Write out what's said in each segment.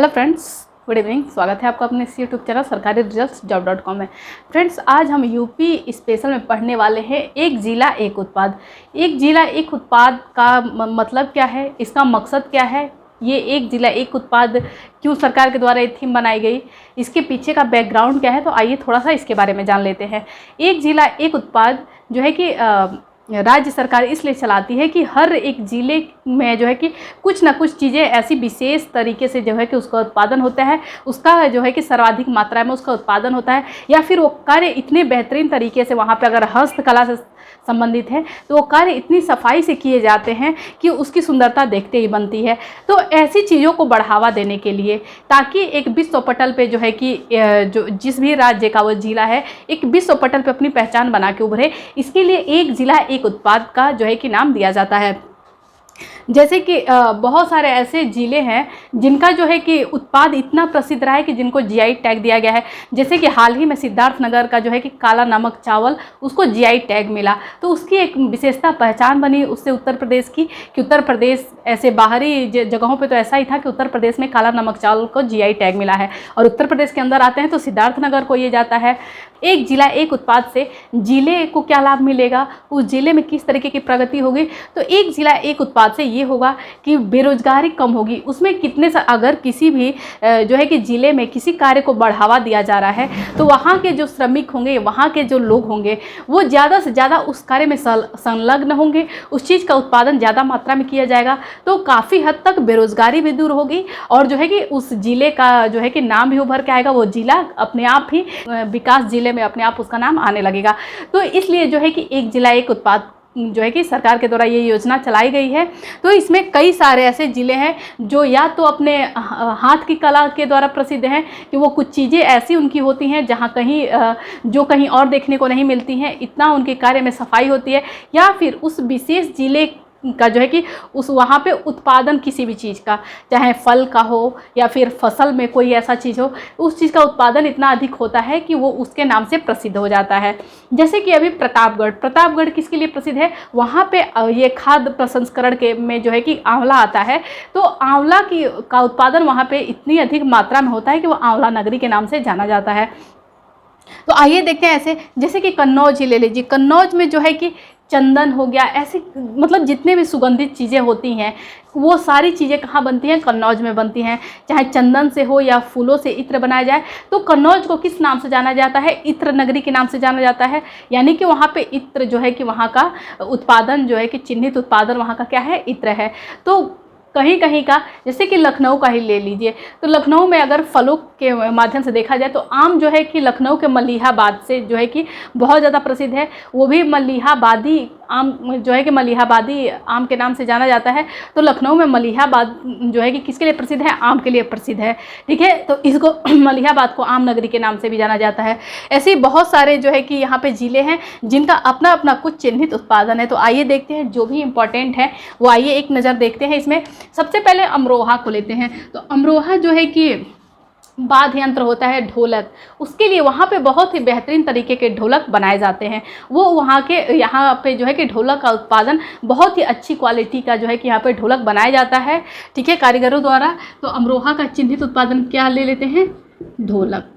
Hello friends, good evening. स्वागत है आपका अपने इस यूट्यूब चैनल सरकारी रिजल्ट्स जॉब.com में। फ्रेंड्स, आज हम यूपी स्पेशल में पढ़ने वाले हैं एक जिला एक उत्पाद। एक जिला एक उत्पाद का मतलब क्या है, इसका मकसद क्या है, ये एक जिला एक उत्पाद क्यों सरकार के द्वारा ये थीम बनाई गई, इसके पीछे का बैकग्राउंड क्या है, तो आइए थोड़ा सा इसके बारे में जान लेते हैं। एक जिला एक उत्पाद जो है कि राज्य सरकार इसलिए चलाती है कि हर एक ज़िले में जो है कि कुछ ना कुछ चीज़ें ऐसी विशेष तरीके से जो है कि उसका उत्पादन होता है, उसका जो है कि सर्वाधिक मात्रा में उसका उत्पादन होता है, या फिर वो कार्य इतने बेहतरीन तरीके से वहाँ पे अगर हस्तकला से संबंधित है तो वो कार्य इतनी सफाई से किए जाते हैं कि उसकी सुंदरता देखते ही बनती है। तो ऐसी चीज़ों को बढ़ावा देने के लिए, ताकि एक विश्व पटल पे जो है कि जो जिस भी राज्य का वो जिला है एक विश्व पटल पे अपनी पहचान बना के उभरे, इसके लिए एक जिला एक उत्पाद का जो है कि नाम दिया जाता है। जैसे कि बहुत सारे ऐसे ज़िले हैं जिनका जो है कि उत्पाद इतना प्रसिद्ध रहा है कि जिनको जीआई टैग दिया गया है। जैसे कि हाल ही में सिद्धार्थनगर का जो है कि काला नमक चावल, उसको जीआई टैग मिला, तो उसकी एक विशेषता पहचान बनी उससे उत्तर प्रदेश की, कि उत्तर प्रदेश ऐसे बाहरी जगहों पे तो ऐसा ही था कि उत्तर प्रदेश में काला नमक चावल को जीआई टैग मिला है, और उत्तर प्रदेश के अंदर आते हैं तो सिद्धार्थनगर को ये जाता है। एक जिला एक उत्पाद से ज़िले को क्या लाभ मिलेगा, उस ज़िले में किस तरीके की प्रगति होगी, तो एक जिला एक उत्पाद से ये होगा कि बेरोजगारी कम होगी। उसमें कितने सा अगर किसी भी जो है कि ज़िले में किसी कार्य को बढ़ावा दिया जा रहा है तो वहाँ के जो श्रमिक होंगे, वहाँ के जो लोग होंगे, वो ज़्यादा से ज़्यादा उस कार्य में संलग्न होंगे, उस चीज़ का उत्पादन ज़्यादा मात्रा में किया जाएगा, तो काफ़ी हद तक बेरोजगारी भी दूर होगी, और जो है कि उस ज़िले का जो है कि नाम भी उभर के आएगा। वो ज़िला अपने आप ही विकास ज़िले में अपने आप उसका नाम आने लगेगा। तो इसलिए जो है कि एक जिला एक उत्पाद जो है कि सरकार के द्वारा ये योजना चलाई गई है। तो इसमें कई सारे ऐसे ज़िले हैं जो या तो अपने हाथ की कला के द्वारा प्रसिद्ध हैं, कि वो कुछ चीज़ें ऐसी उनकी होती हैं जहाँ कहीं जो कहीं और देखने को नहीं मिलती हैं, इतना उनके कार्य में सफाई होती है, या फिर उस विशेष ज़िले का जो है कि उस वहाँ पे उत्पादन किसी भी चीज़ का, चाहे फल का हो या फिर फसल में कोई ऐसा चीज़ हो, उस चीज़ का उत्पादन इतना अधिक होता है कि वो उसके नाम से प्रसिद्ध हो जाता है। जैसे कि अभी प्रतापगढ़ किसके लिए प्रसिद्ध है, वहाँ पे ये खाद्य प्रसंस्करण के में जो है कि आंवला आता है, तो आंवला का उत्पादन वहाँ पे इतनी अधिक मात्रा में होता है कि वो आंवला नगरी के नाम से जाना जाता है। तो आइए देखते हैं ऐसे, जैसे कि कन्नौज ही ले लीजिए। कन्नौज में जो है कि चंदन हो गया, ऐसे मतलब जितने भी सुगंधित चीज़ें होती हैं वो सारी चीज़ें कहाँ बनती हैं, कन्नौज में बनती हैं। चाहे चंदन से हो या फूलों से इत्र बनाया जाए, तो कन्नौज को किस नाम से जाना जाता है, इत्र नगरी के नाम से जाना जाता है। यानी कि वहाँ पे इत्र जो है कि वहाँ का उत्पादन जो है कि चिन्हित उत्पादन वहाँ का क्या है, इत्र है। तो कहीं कहीं का, जैसे कि लखनऊ का ही ले लीजिए, तो लखनऊ में अगर फलों के माध्यम से देखा जाए तो आम जो है कि लखनऊ के मलिहाबाद से जो है कि बहुत ज़्यादा प्रसिद्ध है। वो भी मलिहाबादी आम जो है कि मलिहाबादी आम के नाम से जाना जाता है। तो लखनऊ में मलिहाबाद जो है कि किसके लिए प्रसिद्ध है, आम के लिए प्रसिद्ध है। ठीक है, तो इसको मलिहाबाद को आम नगरी के नाम से भी जाना जाता है। ऐसे बहुत सारे जो है कि यहाँ पे ज़िले हैं जिनका अपना अपना कुछ चिन्हित उत्पादन है। तो आइए देखते हैं जो भी इम्पोर्टेंट है वो, आइए एक नज़र देखते हैं इसमें। सबसे पहले अमरोहा को लेते हैं। तो अमरोहा जो है कि वाद्य यंत्र होता है ढोलक, उसके लिए वहाँ पे बहुत ही बेहतरीन तरीके के ढोलक बनाए जाते हैं। वो वहाँ के यहाँ पे जो है कि ढोलक का उत्पादन बहुत ही अच्छी क्वालिटी का जो है कि यहाँ पे ढोलक बनाया जाता है, ठीक है, कारीगरों द्वारा। तो अमरोहा का चिन्हित उत्पादन क्या ले लेते हैं, ढोलक।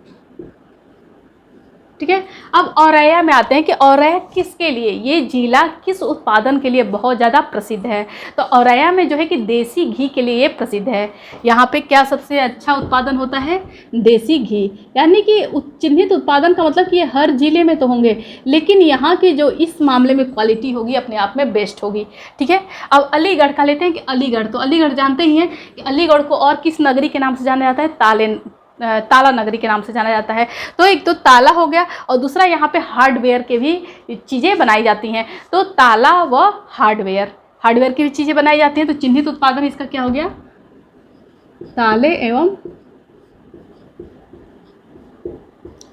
ठीक है, अब औरैया में आते हैं कि औरैया किसके लिए, ये जिला किस उत्पादन के लिए बहुत ज़्यादा प्रसिद्ध है। तो औरैया में जो है कि देसी घी के लिए ये प्रसिद्ध है। यहाँ पे क्या सबसे अच्छा उत्पादन होता है, देसी घी। यानी कि चिन्हित उत्पादन का मतलब कि ये हर जिले में तो होंगे, लेकिन यहाँ की जो इस मामले में क्वालिटी होगी अपने आप में बेस्ट होगी। ठीक है, अब अलीगढ़ का लेते हैं कि अलीगढ़, तो अलीगढ़ जानते ही हैं कि अलीगढ़ को और किस नगरी के नाम से जाना जाता है, ताला नगरी के नाम से जाना जाता है। तो एक तो ताला हो गया, और दूसरा यहाँ पे हार्डवेयर के भी चीज़ें बनाई जाती हैं। तो ताला व हार्डवेयर की भी चीज़ें बनाई जाती हैं। तो चिन्हित उत्पादन इसका क्या हो गया, ताले एवं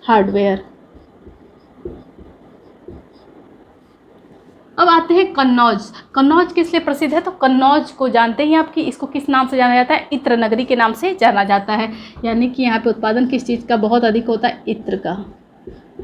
हार्डवेयर। अब आते हैं कन्नौज किस लिए प्रसिद्ध है, तो कन्नौज को जानते हैं आप कि इसको किस नाम से जाना जाता है, इत्र नगरी के नाम से जाना जाता है। यानी कि यहाँ पे उत्पादन किस चीज़ का बहुत अधिक होता है, इत्र का।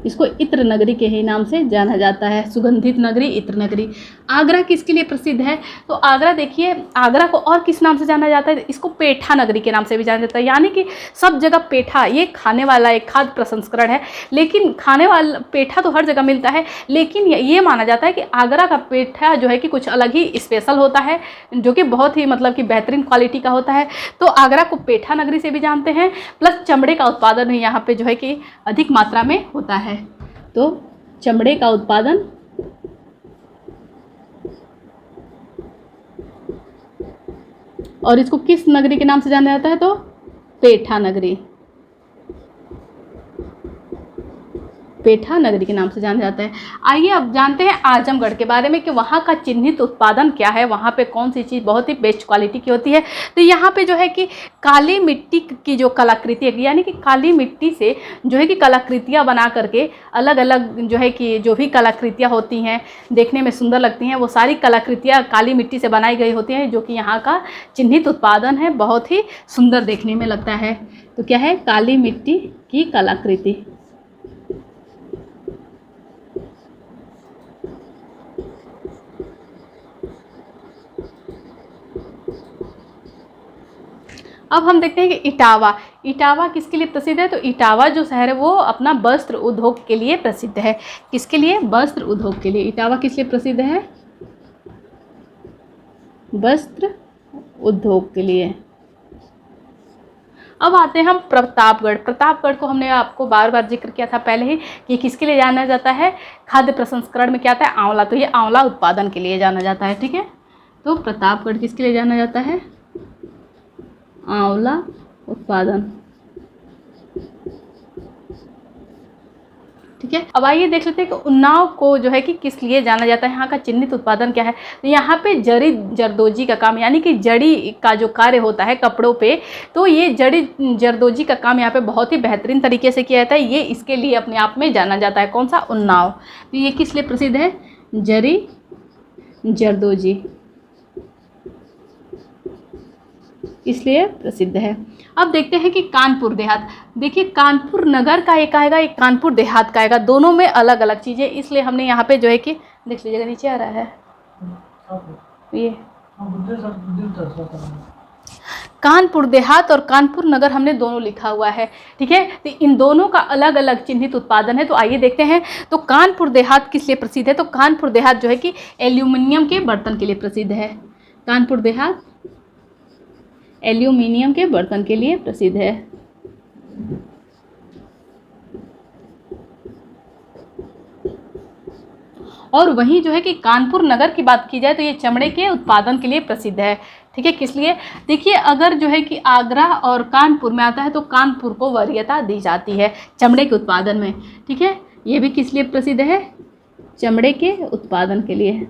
इसको इत्र नगरी के ही नाम से जाना जाता है, सुगंधित नगरी, इत्र नगरी। आगरा किसके लिए प्रसिद्ध है? तो आगरा देखिए, आगरा को और किस नाम से जाना जाता है? इसको पेठा नगरी के नाम से भी जाना जाता है। यानी कि सब जगह पेठा, ये खाने वाला एक खाद्य प्रसंस्करण है, लेकिन खाने वाला पेठा तो हर जगह मिलता है, लेकिन ये माना जाता है कि आगरा का पेठा जो है कि कुछ अलग ही स्पेशल होता है, जो कि बहुत ही मतलब कि बेहतरीन क्वालिटी का होता है। तो आगरा को पेठा नगरी से भी जानते हैं, प्लस चमड़े का उत्पादन यहाँ पे जो है कि अधिक मात्रा में होता है। तो चमड़े का उत्पादन और इसको किस नगरी के नाम से जाना जाता है? तो पेठा नगरी, पेठा नगरी के नाम से जाना जाता है। आइए अब जानते हैं आजमगढ़ के बारे में कि वहाँ का चिन्हित उत्पादन क्या है, वहाँ पे कौन सी चीज़ बहुत ही बेस्ट क्वालिटी की होती है। तो यहाँ पे जो है कि काली मिट्टी की जो कलाकृति है, यानी कि काली मिट्टी से जो है कि कलाकृतियाँ बना करके अलग अलग जो है कि जो भी कलाकृतियाँ होती हैं देखने में सुंदर लगती हैं, वो सारी कलाकृतियाँ काली मिट्टी से बनाई गई होती हैं, जो कि यहाँ का चिन्हित उत्पादन है, बहुत ही सुंदर देखने में लगता है। तो क्या है? काली मिट्टी की कलाकृति। अब हम देखते हैं कि इटावा, इटावा किसके लिए प्रसिद्ध है? तो इटावा जो शहर है वो अपना वस्त्र उद्योग के लिए प्रसिद्ध है। किसके लिए? वस्त्र उद्योग के लिए। इटावा किस लिए प्रसिद्ध है? वस्त्र उद्योग के लिए। अब आते हैं हम प्रतापगढ़। प्रतापगढ़ को हमने आपको बार बार जिक्र किया था पहले ही कि किसके लिए जाना जाता है? खाद्य प्रसंस्करण में क्या आता है? आंवला। तो ये आंवला उत्पादन के लिए जाना जाता है, ठीक है। तो प्रतापगढ़ किसके लिए जाना जाता है? आंवला उत्पादन, ठीक है। अब आइए देख लेते हैं कि उन्नाव को जो है कि किस लिए जाना जाता है, यहाँ का चिन्हित उत्पादन क्या है। तो यहाँ पे जरी जरदोजी का काम, यानी कि जड़ी का जो कार्य होता है कपड़ों पे, तो ये जड़ी जरदोजी का काम यहाँ पे बहुत ही बेहतरीन तरीके से किया जाता है। ये इसके लिए अपने आप में जाना जाता है। कौन सा? उन्नाव। तो ये किस लिए प्रसिद्ध है? जरी जरदोजी, इसलिए प्रसिद्ध है। अब देखते हैं कि कानपुर देहात। देखिए कानपुर नगर का एक आएगा, एक कानपुर देहात का आएगा, दोनों में अलग अलग चीज़ें, इसलिए हमने यहाँ पे जो है कि देख लीजिएगा नीचे आ रहा है ये कानपुर देहात और कानपुर नगर हमने दोनों लिखा हुआ है, ठीक है। तो इन दोनों का अलग अलग चिन्हित उत्पादन है। तो आइए देखते हैं। तो कानपुर देहात किस लिए प्रसिद्ध है? तो कानपुर देहात जो है कि एल्यूमिनियम के बर्तन के लिए प्रसिद्ध है। कानपुर देहात एल्यूमिनियम के बर्तन के लिए प्रसिद्ध है। और वहीं जो है कि कानपुर नगर की बात की जाए तो ये चमड़े के उत्पादन के लिए प्रसिद्ध है, ठीक है। किस लिए? देखिए अगर जो है कि आगरा और कानपुर में आता है तो कानपुर को वरीयता दी जाती है चमड़े के उत्पादन में, ठीक है। ये भी किस लिए प्रसिद्ध है? चमड़े के उत्पादन के लिए।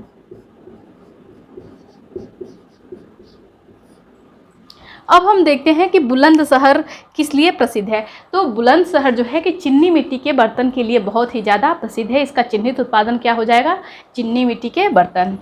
अब हम देखते हैं कि बुलंदशहर किस लिए प्रसिद्ध है। तो बुलंदशहर जो है कि चीनी मिट्टी के बर्तन के लिए बहुत ही ज़्यादा प्रसिद्ध है। इसका चिन्हित उत्पादन क्या हो जाएगा? चीनी मिट्टी के बर्तन।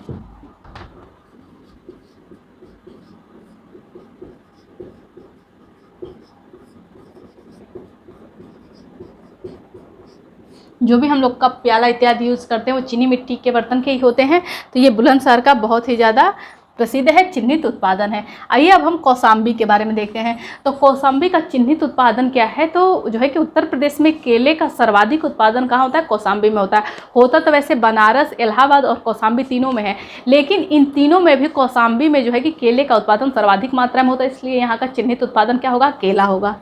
जो भी हम लोग कप प्याला इत्यादि यूज़ करते हैं वो चीनी मिट्टी के बर्तन के ही होते हैं। तो ये बुलंदशहर का बहुत ही ज़्यादा प्रसिद्ध है, चिन्हित उत्पादन है। आइए अब हम कौसाम्बी के बारे में देखते हैं। तो कौसाम्बी का चिन्हित उत्पादन क्या है? तो जो है कि उत्तर प्रदेश में केले का सर्वाधिक उत्पादन कहाँ होता है? कौसाम्बी में होता है। होता तो वैसे बनारस, इलाहाबाद और कौसाम्बी तीनों में है, लेकिन इन तीनों में भी कौसाम्बी में जो है कि केले का उत्पादन सर्वाधिक मात्रा में होता है, इसलिए यहाँ का चिन्हित उत्पादन क्या होगा? केला होगा,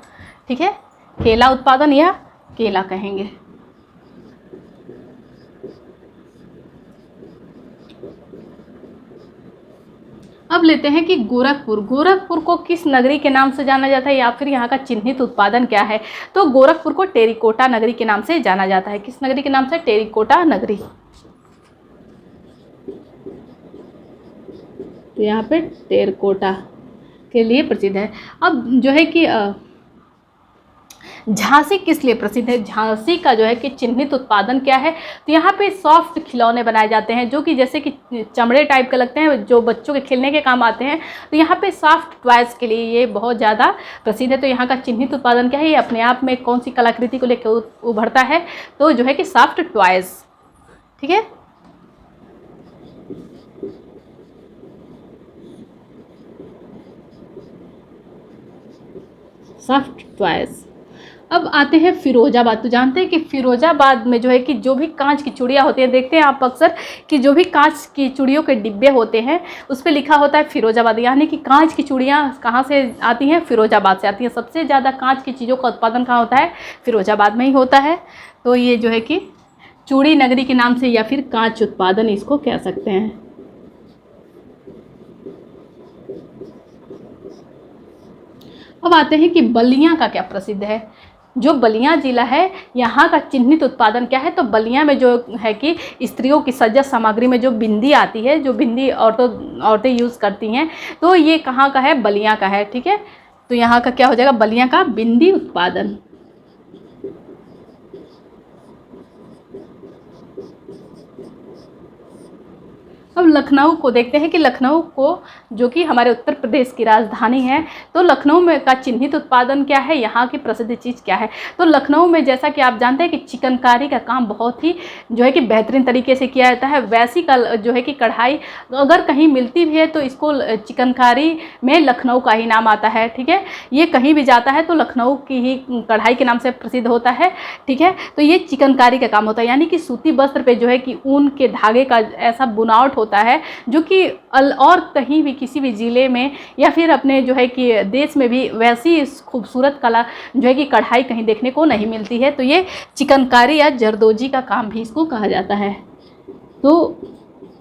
ठीक है। केला उत्पादन या केला कहेंगे। अब लेते हैं कि गोरखपुर। गोरखपुर को किस नगरी के नाम से जाना जाता है या फिर यहाँ का चिन्हित उत्पादन क्या है? तो गोरखपुर को टेरिकोटा नगरी के नाम से जाना जाता है। किस नगरी के नाम से? टेरिकोटा नगरी। तो यहाँ पे टेरिकोटा के लिए प्रसिद्ध है। अब जो है कि झांसी किस लिए प्रसिद्ध है? झांसी का जो है कि चिन्हित उत्पादन क्या है? तो यहाँ पे सॉफ्ट खिलौने बनाए जाते हैं जो कि जैसे कि चमड़े टाइप के लगते हैं, जो बच्चों के खेलने के काम आते हैं। तो यहाँ पे सॉफ्ट टॉयज़ के लिए ये बहुत ज़्यादा प्रसिद्ध है। तो यहाँ का चिन्हित उत्पादन क्या है? ये अपने आप में कौन सी कलाकृति को लेकर उभरता है? तो जो है कि सॉफ्ट टॉयज़। ठीक है, सॉफ्ट टॉयज़। अब आते हैं फिरोजाबाद। तो जानते हैं कि फिरोजाबाद में जो है कि जो भी कांच की चूड़ियाँ होती हैं, देखते हैं आप अक्सर कि जो भी कांच की चूड़ियों के डिब्बे होते हैं उस पर लिखा होता है फिरोजाबाद, यानी कि कांच की चूड़ियाँ कहाँ से आती हैं? फिरोजाबाद से आती हैं। सबसे ज़्यादा कांच की चीज़ों का उत्पादन कहाँ होता है? फिरोजाबाद में ही होता है। तो ये जो है कि चूड़ी नगरी के नाम से या फिर कांच उत्पादन इसको कह सकते हैं। अब आते हैं कि बलिया का क्या प्रसिद्ध है। जो बलिया जिला है यहाँ का चिन्हित उत्पादन क्या है? तो बलिया में जो है कि स्त्रियों की सज्जा सामग्री में जो बिंदी आती है, जो बिंदी औरतें यूज़ करती हैं, तो ये कहाँ का है? बलिया का है। ठीक है, तो यहाँ का क्या हो जाएगा? बलिया का बिंदी उत्पादन। अब लखनऊ को देखते हैं कि लखनऊ को जो कि हमारे उत्तर प्रदेश की राजधानी है, तो लखनऊ में का चिन्हित उत्पादन क्या है? यहाँ की प्रसिद्ध चीज़ क्या है? तो लखनऊ में जैसा कि आप जानते हैं कि चिकनकारी का काम बहुत ही जो है कि बेहतरीन तरीके से किया जाता है। वैसी जो है कि कढ़ाई अगर कहीं मिलती भी है तो इसको चिकनकारी में लखनऊ का ही नाम आता है। ठीक है, ये कहीं भी जाता है तो लखनऊ की ही कढ़ाई के नाम से प्रसिद्ध होता है। ठीक है, तो ये चिकनकारी का काम होता है, यानी कि सूती वस्त्र पे जो है कि ऊन के धागे का ऐसा बुनावट होता है जो कि और कहीं भी किसी भी ज़िले में या फिर अपने जो है कि देश में भी वैसी खूबसूरत कला जो है कि कढ़ाई कहीं देखने को नहीं मिलती है। तो ये चिकनकारी या जरदोजी का काम भी इसको कहा जाता है। तो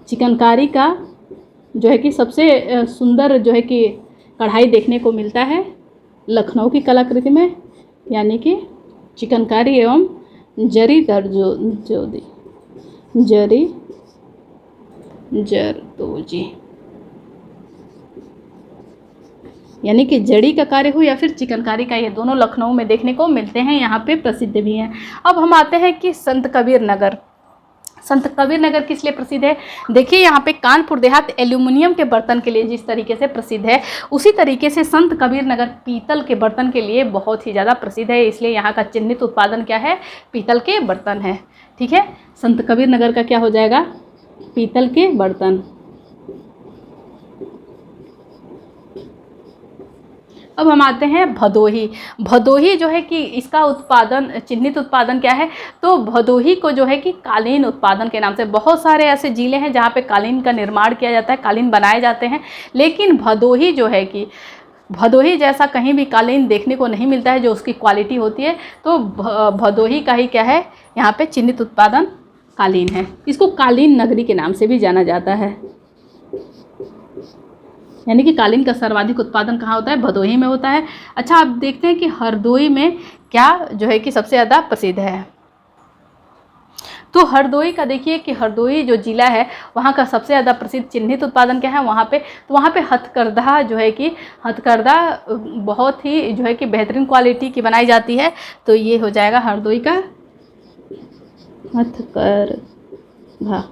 चिकनकारी का जो है कि सबसे सुंदर जो है कि कढ़ाई देखने को मिलता है लखनऊ की कलाकृति में, यानी कि चिकनकारी एवं जरी जरदोजी, यानी कि जड़ी का कार्य हो या फिर चिकनकारी का, ये दोनों लखनऊ में देखने को मिलते हैं, यहाँ पे प्रसिद्ध भी हैं। अब हम आते हैं कि संत कबीर नगर। संत कबीर नगर किस लिए प्रसिद्ध है? देखिए यहाँ पे कानपुर देहात एल्यूमिनियम के बर्तन के लिए जिस तरीके से प्रसिद्ध है, उसी तरीके से संत कबीर नगर पीतल के बर्तन के लिए बहुत ही ज़्यादा प्रसिद्ध है। इसलिए यहाँ का चिन्हित उत्पादन क्या है? पीतल के बर्तन है। ठीक है, संत कबीर नगर का क्या हो जाएगा? पीतल के बर्तन। अब हम आते हैं भदोही। भदोही जो है कि इसका उत्पादन, चिन्हित उत्पादन क्या है? तो भदोही को जो है कि कालीन उत्पादन के नाम से, बहुत सारे ऐसे जिले हैं जहाँ पे कालीन का निर्माण किया जाता है, कालीन बनाए जाते हैं, लेकिन भदोही जो है कि भदोही जैसा कहीं भी कालीन देखने को नहीं मिलता है जो उसकी क्वालिटी होती है। तो भदोही का ही क्या है? यहाँ पे चिन्हित उत्पादन कालीन है। इसको कालीन नगरी के नाम से भी जाना जाता है, यानी कि कालीन का सर्वाधिक उत्पादन कहाँ होता है? भदोही में होता है। अच्छा, आप देखते हैं कि हरदोई में क्या जो है कि सबसे ज़्यादा प्रसिद्ध है। तो हरदोई का देखिए कि हरदोई जो जिला है वहाँ का सबसे ज़्यादा प्रसिद्ध चिन्हित उत्पादन क्या है वहाँ पे? तो वहाँ पे हथकरघा जो है कि हथकरघा बहुत ही जो है कि बेहतरीन क्वालिटी की बनाई जाती है। तो ये हो जाएगा हरदोई का हथकरघा।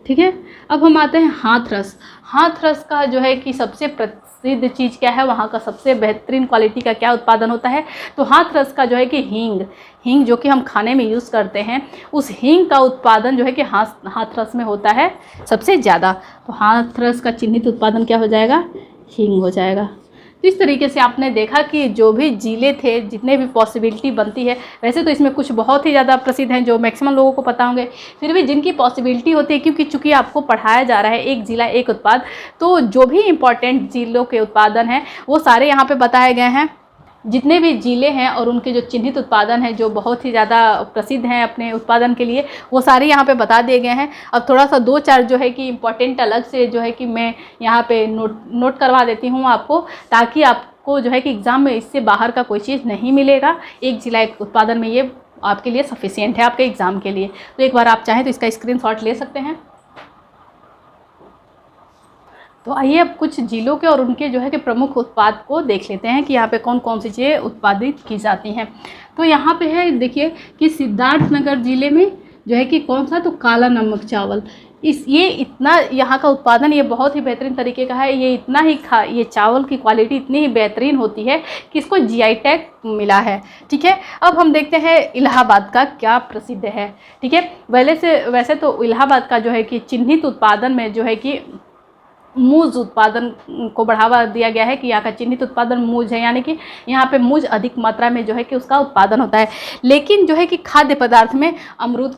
ठीक है, अब हम आते हैं हाथरस। हाथरस का जो है कि सबसे प्रसिद्ध चीज़ क्या है? वहाँ का सबसे बेहतरीन क्वालिटी का क्या उत्पादन होता है? तो हाथरस का जो है कि हींग जो कि हम खाने में यूज़ करते हैं, उस हींग का उत्पादन जो है कि हाथरस में होता है सबसे ज़्यादा। तो हाथरस का चिन्हित उत्पादन क्या हो जाएगा? हींग हो जाएगा। तो इस तरीके से आपने देखा कि जो भी जिले थे, जितने भी पॉसिबिलिटी बनती है, वैसे तो इसमें कुछ बहुत ही ज़्यादा प्रसिद्ध हैं जो मैक्सिमम लोगों को पता होंगे, फिर भी जिनकी पॉसिबिलिटी होती है, क्योंकि चूँकि आपको पढ़ाया जा रहा है एक जिला एक उत्पाद, तो जो भी इम्पॉर्टेंट जिलों के उत्पादन हैं वो सारे यहाँ पे बताए गए हैं। जितने भी जिले हैं और उनके जो चिन्हित उत्पादन हैं जो बहुत ही ज़्यादा प्रसिद्ध हैं अपने उत्पादन के लिए, वो सारे यहाँ पे बता दिए गए हैं। अब थोड़ा सा 2-4 जो है कि इम्पॉर्टेंट अलग से जो है कि मैं यहाँ पे नोट करवा देती हूँ आपको, ताकि आपको जो है कि एग्ज़ाम में इससे बाहर का कोई चीज़ नहीं मिलेगा। एक जिला एक उत्पादन में ये आपके लिए सफिशियंट है आपके एग्ज़ाम के लिए। तो एक बार आप चाहें तो इसका स्क्रीनशॉट ले सकते हैं। तो आइए अब कुछ जिलों के और उनके जो है कि प्रमुख उत्पाद को देख लेते हैं कि यहाँ पे कौन कौन सी चीज़ें उत्पादित की जाती हैं। तो यहाँ पे है देखिए कि सिद्धार्थनगर जिले में जो है कि कौन सा, तो काला नमक चावल। ये इतना यहाँ का उत्पादन ये बहुत ही बेहतरीन तरीके का है। ये इतना ही ये चावल की क्वालिटी इतनी ही बेहतरीन होती है कि इसको जीआई टैग मिला है। ठीक है, अब हम देखते हैं इलाहाबाद का क्या प्रसिद्ध है। ठीक है, वैसे तो इलाहाबाद का जो है कि चिन्हित उत्पादन में जो है कि मूज उत्पादन को बढ़ावा दिया गया है कि यहाँ का चिन्हित उत्पादन मूज है, यानी कि यहाँ पे मूज अधिक मात्रा में जो है कि उसका उत्पादन होता है। लेकिन जो है कि खाद्य पदार्थ में अमरूद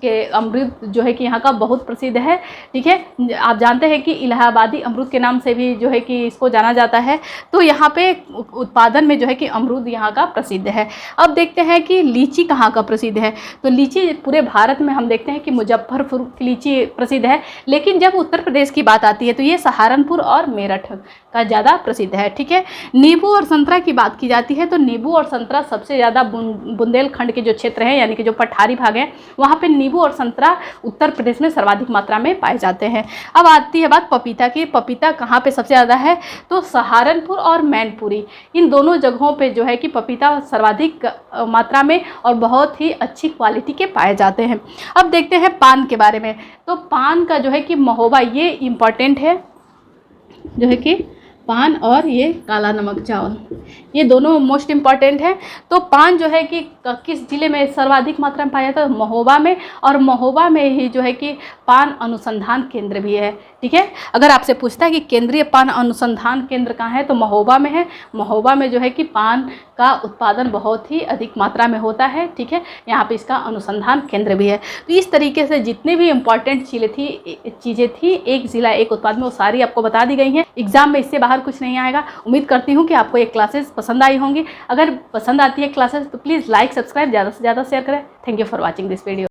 जो है कि यहाँ का बहुत प्रसिद्ध है। ठीक है, आप जानते हैं कि इलाहाबादी अमरूद के नाम से भी जो है कि इसको जाना जाता है। तो यहाँ पे उत्पादन में जो है कि अमरूद यहाँ का प्रसिद्ध है। अब देखते हैं कि लीची कहाँ का प्रसिद्ध है। तो लीची पूरे भारत में हम देखते हैं कि मुजफ्फरपुर की लीची प्रसिद्ध है, लेकिन जब उत्तर प्रदेश की बात आती है तो ये सहारनपुर और मेरठ का ज़्यादा प्रसिद्ध है। ठीक है, नींबू और संतरा की बात की जाती है तो नींबू और संतरा सबसे ज़्यादा बुंदेलखंड के जो क्षेत्र हैं, यानी कि जो पठारी भाग हैं, वहाँ पे नींबू और संतरा उत्तर प्रदेश में सर्वाधिक मात्रा में पाए जाते हैं। अब आती है बात पपीता की। पपीता कहाँ पे सबसे ज़्यादा है, तो सहारनपुर और मैनपुरी, इन दोनों जगहों पे जो है कि पपीता सर्वाधिक मात्रा में और बहुत ही अच्छी क्वालिटी के पाए जाते हैं। अब देखते हैं पान के बारे में। तो पान का जो है कि महोबा, ये इम्पॉर्टेंट है, जो है कि पान और ये काला नमक चावल, ये दोनों मोस्ट इम्पॉर्टेंट है। तो पान जो है कि किस जिले में सर्वाधिक मात्रा में पाया जाता है, महोबा में, और महोबा में ही जो है कि पान अनुसंधान केंद्र भी है। ठीक है, अगर आपसे पूछता है कि केंद्रीय पान अनुसंधान केंद्र कहाँ है, तो महोबा में है। महोबा में जो है कि पान का उत्पादन बहुत ही अधिक मात्रा में होता है। ठीक है, यहाँ पे इसका अनुसंधान केंद्र भी है। तो इस तरीके से जितने भी इम्पॉर्टेंट चीज़ें थी एक ज़िला एक उत्पाद में, वो सारी आपको बता दी गई हैं। एग्जाम में इससे बाहर कुछ नहीं आएगा। उम्मीद करती हूँ कि आपको ये क्लासेस पसंद आई होंगी। अगर पसंद आती है क्लासेस तो प्लीज़ लाइक सब्सक्राइब ज़्यादा से ज़्यादा शेयर करें। Thank you for watching this video.